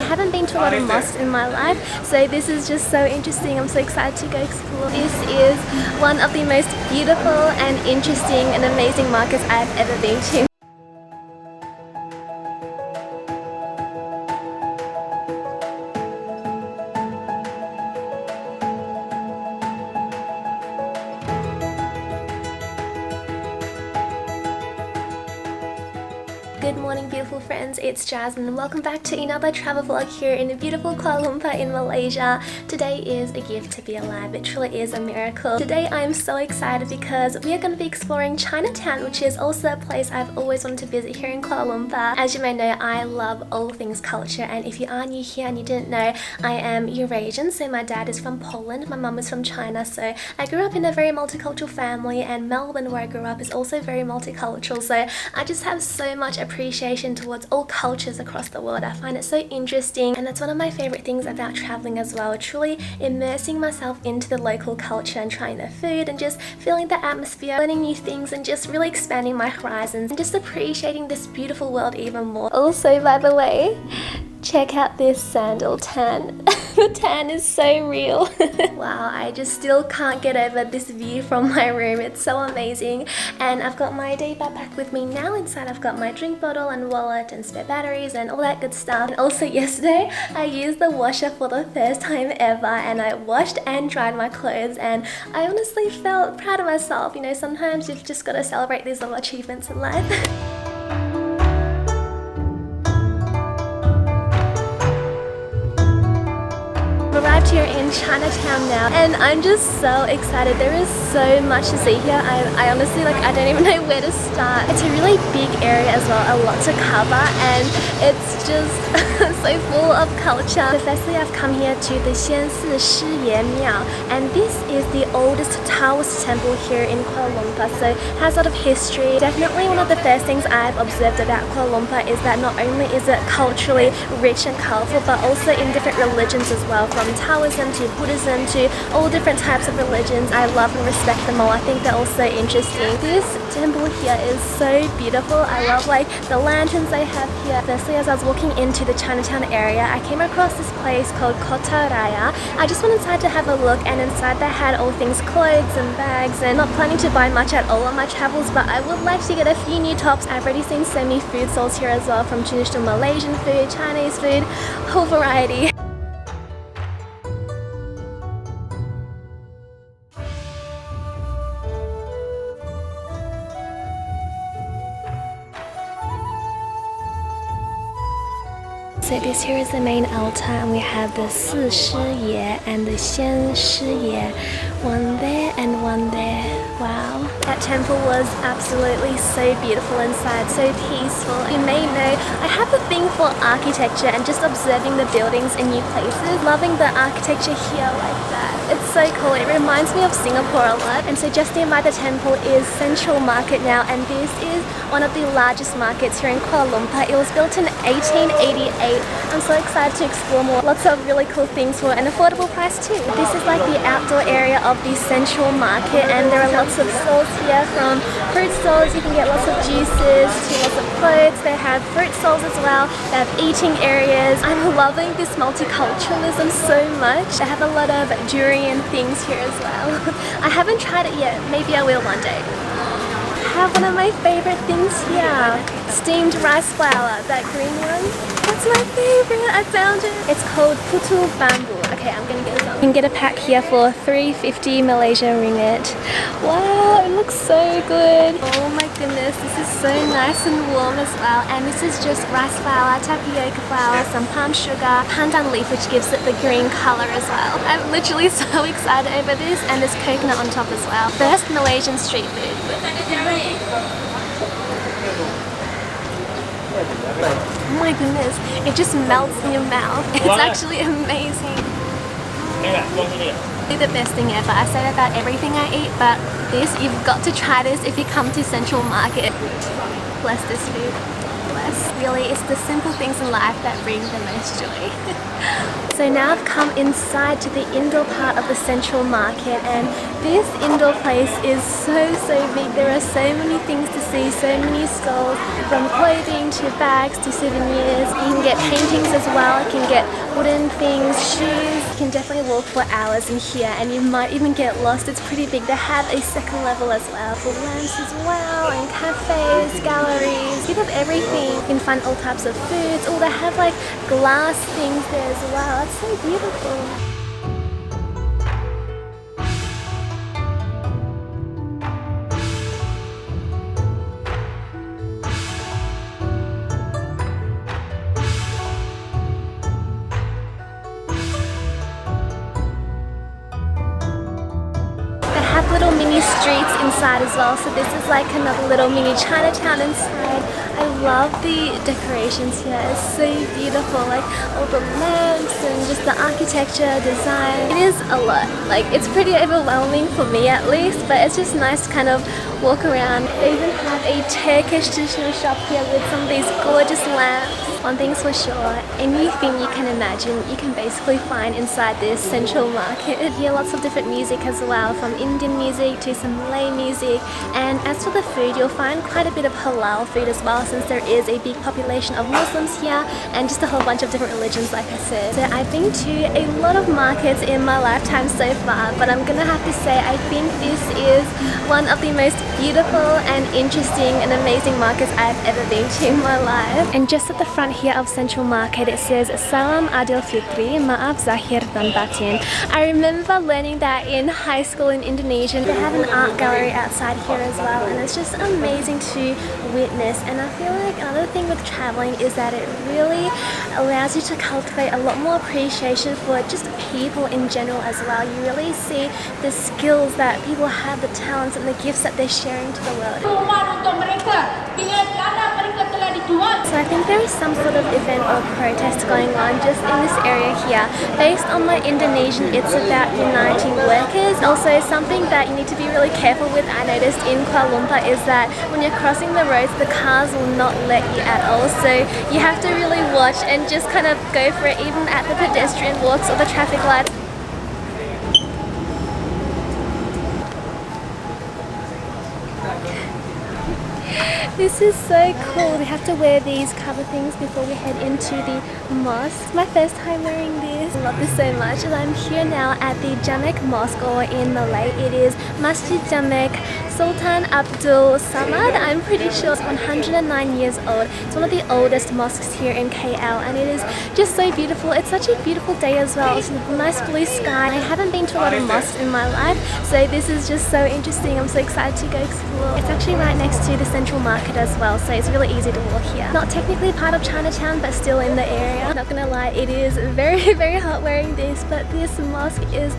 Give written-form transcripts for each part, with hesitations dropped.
haven't been to a lot of mosques in my life, so this is just so interesting. I'm so excited to go explore. This is one of the most beautiful and interesting and amazing markets I've ever been to. Good morning, beautiful friends, it's Jasmine and welcome back to another travel vlog here in the beautiful Kuala Lumpur in Malaysia. Today is a gift to be alive, it truly is a miracle. Today I am so excited because we are going to be exploring Chinatown, which is also a place I've always wanted to visit here in Kuala Lumpur. As you may know, I love all things culture, and if you are new here and you didn't know, I am Eurasian, so my dad is from Poland, my mum is from China, so I grew up in a very multicultural family, and Melbourne where I grew up is also very multicultural, so I just have so much appreciation towards all cultures across the world. I find it so interesting, and that's one of my favorite things about traveling as well, truly immersing myself into the local culture and trying their food and just feeling the atmosphere, learning new things and just really expanding my horizons and just appreciating this beautiful world even more. Also, by the way, check out this sandal tan. The tan is so real. Wow, I just still can't get over this view from my room. It's so amazing. And I've got my day backpack with me now. Inside I've got my drink bottle and wallet and spare batteries and all that good stuff. And also yesterday I used the washer for the first time ever, and I washed and dried my clothes, and I honestly felt proud of myself. You know, sometimes you've just got to celebrate these little achievements in life. Arrived here in Chinatown now, and I'm just so excited. There is so much to see here. I honestly, I don't even know where to start. It's a really big area as well, a lot to cover, and it's just so full of culture. So firstly, I've come here to the Xiansi Shiye Miao, and this is the oldest Taoist temple here in Kuala Lumpur, so it has a lot of history. Definitely one of the first things I've observed about Kuala Lumpur is that not only is it culturally rich and colourful, but also in different religions as well, from Taoism to Buddhism to all different types of religions. I love and respect them all. I think they're all so interesting. This temple here is so beautiful. I love the lanterns they have here. Firstly, as I was walking into the Chinatown area, I came across this place called Kota Raya. I just went inside to have a look, and inside they had all things clothes and bags, and not planning to buy much at all on my travels, but I would like to get a few new tops. I've already seen so many food stalls here as well, from traditional Malaysian food, Chinese food, whole variety. So this here is the main altar, and we have the Si Shi Ye and the Xian Shi Ye. One there and one there. Wow. That temple was absolutely so beautiful inside, so peaceful. You may know, I have a thing for architecture and just observing the buildings in new places. Loving the architecture here like that. It's so cool. It reminds me of Singapore a lot. And so just nearby the temple is Central Market now, and this is one of the largest markets here in Kuala Lumpur. It was built in 1888. I'm so excited to explore more. Lots of really cool things for an affordable price too. This is like the outdoor area of the Central Market, and there are lots of stalls here, from fruit stalls, you can get lots of juices, to lots of clothes. They have fruit stalls as well. They have eating areas. I'm loving this multiculturalism so much. They have a lot of durian things here as well. I haven't tried it yet. Maybe I will one day. I have one of my favorite things here. Steamed rice flour, that green one. That's my favorite. I found it. It's called putu bamboo. Okay, I'm gonna get some. You can get a pack here for 350 Malaysian ringgit. Wow, it looks so good. Oh my goodness, this is so nice and warm as well. And this is just rice flour, tapioca flour, some palm sugar, pandan leaf, which gives it the green color as well. I'm literally so excited over this, and there's coconut on top as well. First Malaysian street food. Oh my goodness, it just melts in your mouth. It's actually amazing. The best thing ever. I say that about everything I eat, but this, you've got to try this if you come to Central Market. Bless this food. less. Really, it's the simple things in life that bring the most joy. So now I've come inside to the indoor part of the central market, and this indoor place is so big. There are so many things to see, so many stalls, from clothing to bags to souvenirs. You can get paintings as well, you can get wooden things, shoes. You can definitely walk for hours in here and you might even get lost. It's pretty big. They have a second level as well for lamps as well, and cafes, galleries, a bit of everything. You can find all types of foods. Oh, they have like glass things there as well. It's so beautiful. Little mini streets inside as well, so this is like another little mini Chinatown inside. I love the decorations here, it's so beautiful, like all the lamps and just the architecture, design. It is a lot, like it's pretty overwhelming for me at least, but it's just nice to kind of walk around. They even have a Turkish traditional shop here with some of these gorgeous lamps. One thing's for sure, anything you can imagine you can basically find inside this central market. You hear lots of different music as well, from Indian music to some Malay music, and as for the food you'll find quite a bit of halal food as well, since there is a big population of Muslims here and just a whole bunch of different religions like I said. So I've been to a lot of markets in my lifetime so far, but I'm gonna have to say I think this is one of the most beautiful and interesting and amazing markets I've ever been to in my life. And just at the front here of Central Market it says Salam Adil Fitri, Maaf Zahir dan Batin. I remember learning that in high school in Indonesia. They have an art gallery outside here as well, and it's just amazing to witness. And I feel like another thing with traveling is that it really allows you to cultivate a lot more appreciation for just people in general as well. You really see the skills that people have, the talents and the gifts that they're sharing to the world. So I think there is some sort of event or protest going on just in this area here. Based on my Indonesian, it's about uniting workers. Also, something that you need to be really careful with, I noticed in Kuala Lumpur, is that when you're crossing the roads, the cars will not let you at all. So you have to really watch and just kind of go for it, even at the pedestrian walks or the traffic lights. This is so cool. We have to wear these cover things before we head into the mosque. It's my first time wearing this. I love this so much. And I'm here now at the Jamek Mosque, or in Malay it is Masjid Jamek Sultan Abdul Samad. I'm pretty sure it's 109 years old. It's one of the oldest mosques here in KL, and it is just so beautiful. It's such a beautiful day as well. It's a nice blue sky. I haven't been to a lot of mosques in my life, so this is just so interesting. I'm so excited to go explore. It's actually right next to the central market as well, so it's really easy to walk here. Not technically part of Chinatown, but still in the area. Not gonna lie, it is very hot wearing this, but this mosque is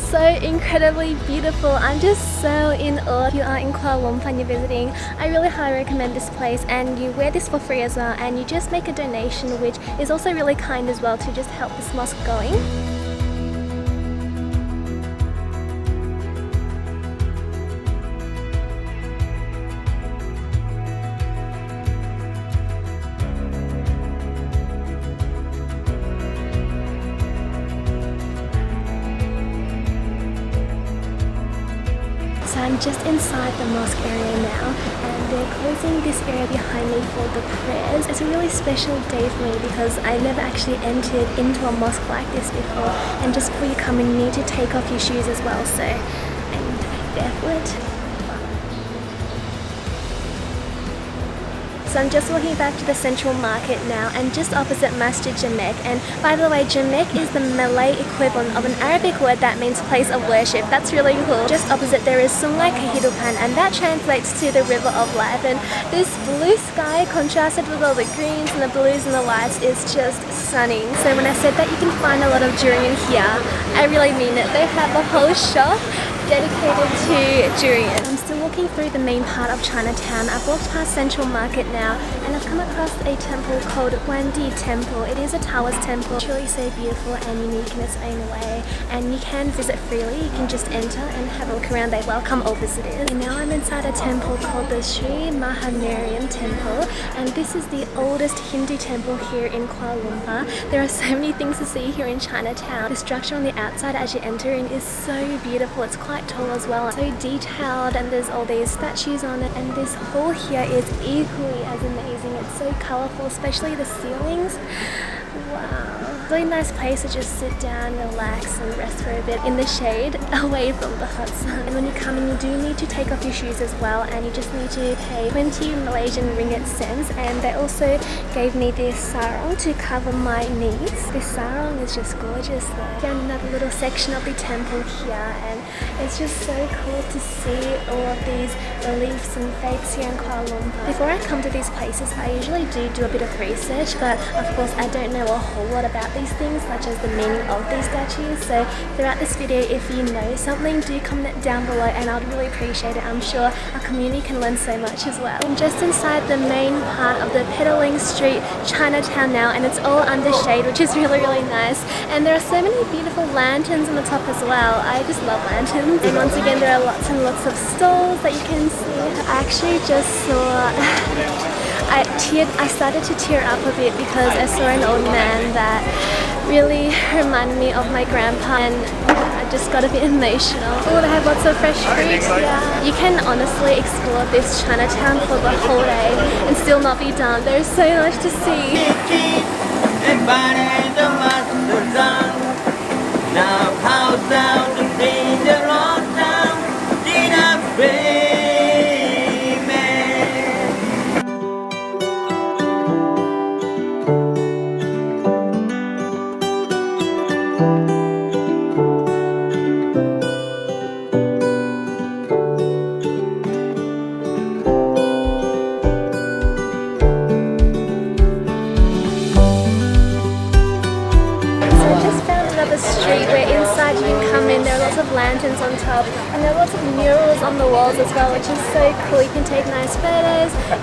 so incredibly beautiful. I'm just so in awe. If you are in Kuala Lumpur and you're visiting, I really highly recommend this place, and you wear this for free as well, and you just make a donation, which is also really kind as well, to just help this mosque going. So I'm just inside the mosque area now, and they're closing this area behind me for the prayers. It's a really special day for me because I never actually entered into a mosque like this before, and just before you come in you need to take off your shoes as well, so I'm barefoot. So I'm just walking back to the central market now, and just opposite Masjid Jamek. And by the way, Jamek is the Malay equivalent of an Arabic word that means place of worship. That's really cool. Just opposite there is Sungai Kehidupan, and that translates to the river of life. And this blue sky contrasted with all the greens and the blues and the whites is just stunning. So when I said that you can find a lot of durian here, I really mean it. They have a whole shop dedicated to durian. I'm still walking through the main part of Chinatown. I've walked past Central Market now, and I've come across a temple called Wandi Temple. It is a Taoist temple. It's really so beautiful and unique in its own way, and you can visit freely. You can just enter and have a look around. They welcome all visitors. And now I'm inside a temple called the Sri Mahamariam Temple, and this is the oldest Hindu temple here in Kuala Lumpur. There are so many things to see here in Chinatown. The structure on the outside as you enter in is so beautiful. It's quite tall as well, so detailed, and there's all these statues on it, and this hall here is equally as amazing. It's so colourful, especially the ceilings. Wow. Really nice place to just sit down, relax and rest for a bit in the shade away from the hot sun. And when you come in, you do need to take off your shoes as well, and you just need to pay 20 Malaysian ringgit cents. And they also gave me this sarong to cover my knees. This sarong is just gorgeous there. Found another little section of the temple here, and it's just so cool to see all of these reliefs and faiths here in Kuala Lumpur. Before I come to these places, I usually do a bit of research, but of course I don't know a whole lot about these things, such as the meaning of these statues. So throughout this video, if you know something, do comment down below, and I'd really appreciate it. I'm sure our community can learn so much as well. I'm just inside the main part of the Petaling Street, Chinatown now, and it's all under shade, which is really nice. And there are so many beautiful lanterns on the top as well. I just love lanterns. And once again, there are lots and lots of stalls that you can see. I actually just saw I started to tear up a bit because I saw an old man that really reminded me of my grandpa, and I just got a bit emotional. Oh, they have lots of fresh fruits here. You can honestly explore this Chinatown for the whole day and still not be done. There's so much to see. Street where inside you can come in. There are lots of lanterns on top, and there are lots of murals on the walls as well, which is so cool. You can take nice photos. I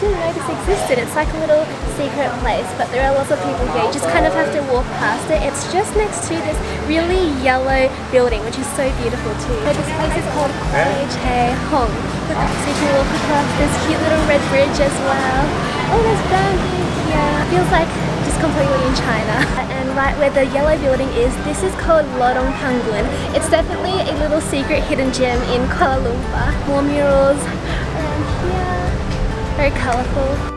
didn't know this existed. It's like a little secret place, but there are lots of people here. You just kind of have to walk past it. It's just next to this really yellow building, which is so beautiful too. So this place is called Kuala Lumpur. So you can walk across this cute little red bridge as well. Oh, there's bamboo here. Feels like just completely in China. And right where the yellow building is, this is called Lorong Penguin. It's definitely a little secret hidden gem in Kuala Lumpur. More murals around here. Very colourful.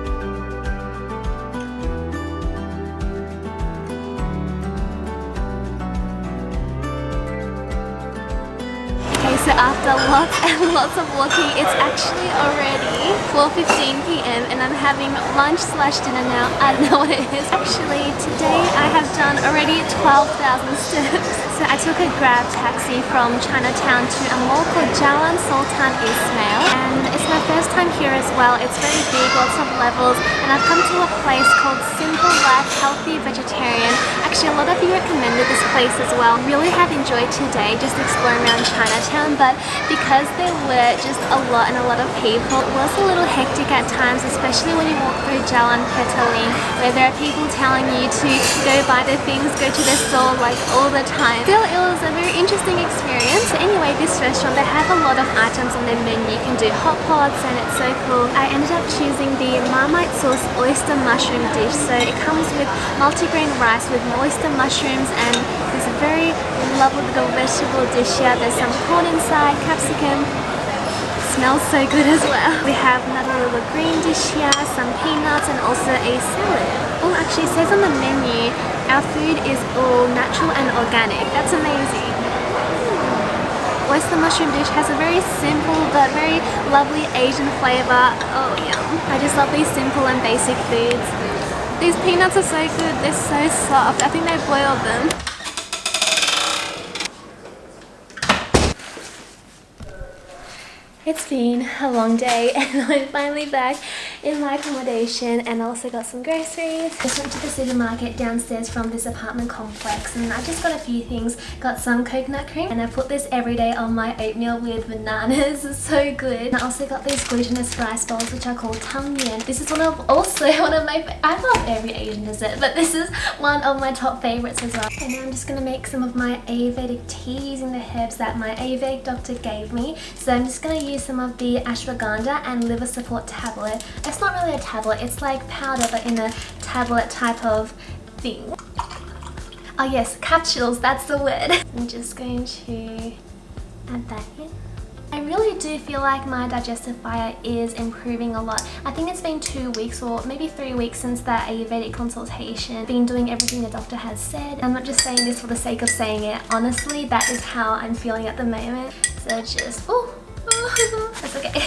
So after lots and lots of walking, it's actually already 4:15 p.m. and I'm having lunch/dinner now. I don't know what it is. Actually, today I have done already 12,000 steps. So I took a Grab taxi from Chinatown to a mall called Jalan Sultan Ismail, and it's my first time here as well. It's very big, lots of levels, and I've come to a place called Simple Life Healthy Vegetarian. Actually, a lot of you recommended this place as well. Really have enjoyed today just exploring around Chinatown, but because there were just a lot of people, it was a little hectic at times, especially when you walk through Jalan Petaling, where there are people telling you to go buy their things, go to their store like all the time. Still, it was a very interesting experience. So anyway, this restaurant, they have a lot of items on their menu. You can do hot pots, and it's so cool. I ended up choosing the Marmite sauce oyster mushroom dish. So it comes with multigrain rice with oyster mushrooms, and there's a very lovely little vegetable dish here. There's some corn inside, capsicum. Smells so good as well. We have another little green dish here, some peanuts, and also a salad. Oh, actually it says on the menu our food is all natural and organic. That's amazing. Oyster mushroom dish has a very simple but very lovely Asian flavour. Oh yum. I just love these simple and basic foods. These peanuts are so good, they're so soft. I think they boiled them. It's been a long day and I'm finally back in my accommodation, and I also got some groceries. Just went to the supermarket downstairs from this apartment complex, and I just got a few things. Got some coconut cream, and I put this every day on my oatmeal with bananas. It's so good. And I also got these glutinous rice balls, which are called tang mian. This is also one of my, I love every Asian dessert, but this is one of my top favorites as well. And now I'm just gonna make some of my Ayurvedic tea using the herbs that my Ayurvedic doctor gave me. So I'm just gonna use some of the ashwagandha and liver support tablet. It's not really a tablet, it's like powder but in a tablet type of thing. Oh yes, capsules, that's the word. I'm just going to add that in. I really do feel like my digestive fire is improving a lot. I think it's been 2 weeks or maybe 3 weeks since that Ayurvedic consultation. Been doing everything the doctor has said. I'm not just saying this for the sake of saying it. Honestly, that is how I'm feeling at the moment. So just, that's okay.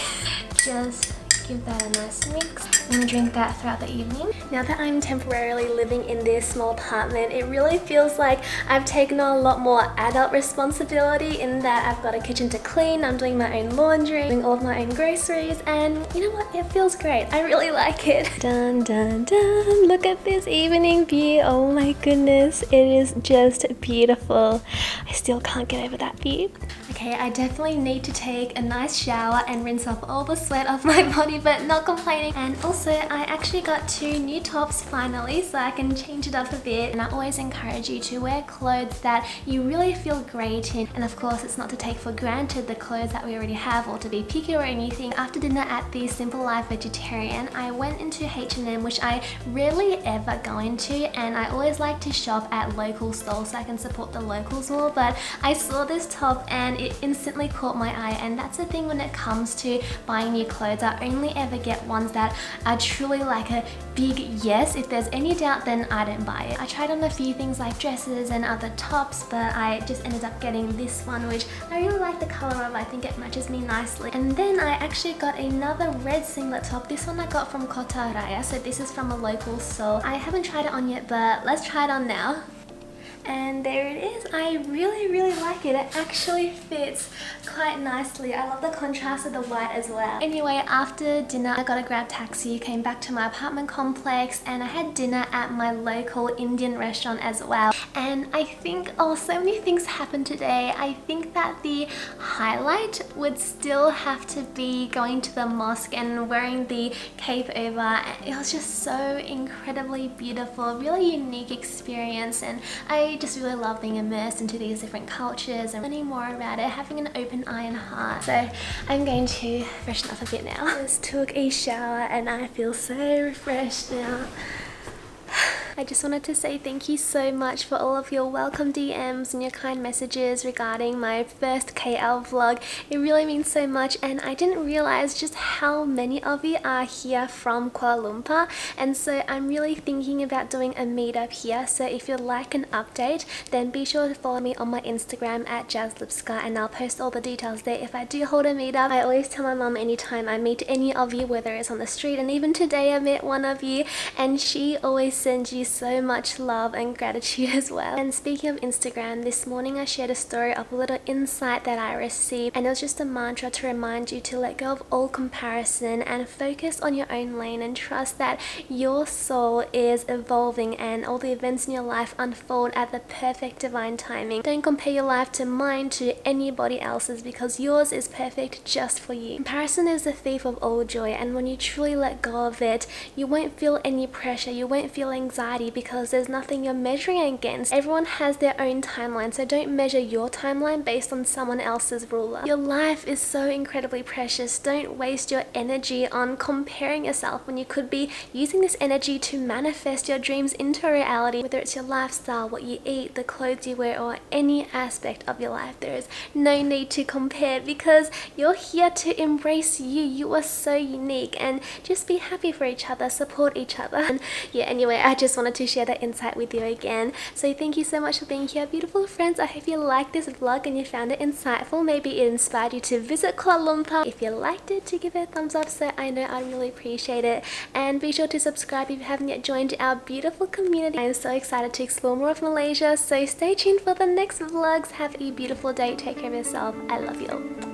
Just give that a nice mix. I'm gonna drink that throughout the evening. Now that I'm temporarily living in this small apartment, it really feels like I've taken on a lot more adult responsibility in that I've got a kitchen to clean, I'm doing my own laundry, doing all of my own groceries, and you know what? It feels great. I really like it. Dun dun dun! Look at this evening view. Oh my goodness, it is just beautiful. I still can't get over that view. Okay, I definitely need to take a nice shower and rinse off all the sweat off my body, but not complaining. And also, I actually got 2 new tops finally, so I can change it up a bit. And I always encourage you to wear clothes that you really feel great in. And of course, it's not to take for granted the clothes that we already have or to be picky or anything. After dinner at the Simple Life Vegetarian, I went into H&M, which I rarely ever go into, and I always like to shop at local stores so I can support the locals more. But I saw this top and it instantly caught my eye, and that's the thing when it comes to buying new clothes. I only ever get ones that are truly like a big yes. If there's any doubt, then I don't buy it. I tried on a few things like dresses and other tops, but I just ended up getting this one, which I really like the color of. I think it matches me nicely. And then I actually got another red singlet top. This one I got from Kota Raya, so this is from a local store. I haven't tried it on yet, but let's try it on now. And there it is. I really like it. It actually fits quite nicely. I love the contrast of the white as well. Anyway, after dinner I got a grab taxi, came back to my apartment complex, and I had dinner at my local Indian restaurant as well. And I think, oh, so many things happened today. I think that the highlight would still have to be going to the mosque and wearing the cape over. It was just so incredibly beautiful, really unique experience, and I just really love being immersed into these different cultures and learning more about it, having an open eye and heart. So I'm going to freshen up a bit now. Just took a shower and I feel so refreshed now. I just wanted to say thank you so much for all of your welcome DMs and your kind messages regarding my first KL vlog. It really means so much, and I didn't realize just how many of you are here from Kuala Lumpur, and so I'm really thinking about doing a meetup here. So if you'd like an update, then be sure to follow me on my Instagram at Lipska, and I'll post all the details there if I do hold a meetup. I always tell my mum anytime I meet any of you, whether it's on the street, and even today I met one of you, and she always sends you so much love and gratitude as well. And speaking of Instagram, this morning I shared a story of a little insight that I received, and it was just a mantra to remind you to let go of all comparison and focus on your own lane and trust that your soul is evolving and all the events in your life unfold at the perfect divine timing. Don't compare your life to mine, to anybody else's, because yours is perfect just for you. Comparison is the thief of all joy, and when you truly let go of it, you won't feel any pressure, you won't feel anxiety, because there's nothing you're measuring against. Everyone has their own timeline, so don't measure your timeline based on someone else's ruler. Your life is so incredibly precious. Don't waste your energy on comparing yourself when you could be using this energy to manifest your dreams into reality. Whether it's your lifestyle, what you eat, the clothes you wear, or any aspect of your life, there is no need to compare, because you're here to embrace you. You are so unique, and just be happy for each other, support each other. And yeah, anyway, I just wanted to share that insight with you again. So thank you so much for being here, beautiful friends. I hope you liked this vlog and you found it insightful. Maybe it inspired you to visit Kuala Lumpur. If you liked it, to give it a thumbs up, so I know I'd really appreciate it. And be sure to subscribe if you haven't yet joined our beautiful community. I am so excited to explore more of Malaysia, so stay tuned for the next vlogs. Have a beautiful day. Take care of yourself. I love you all.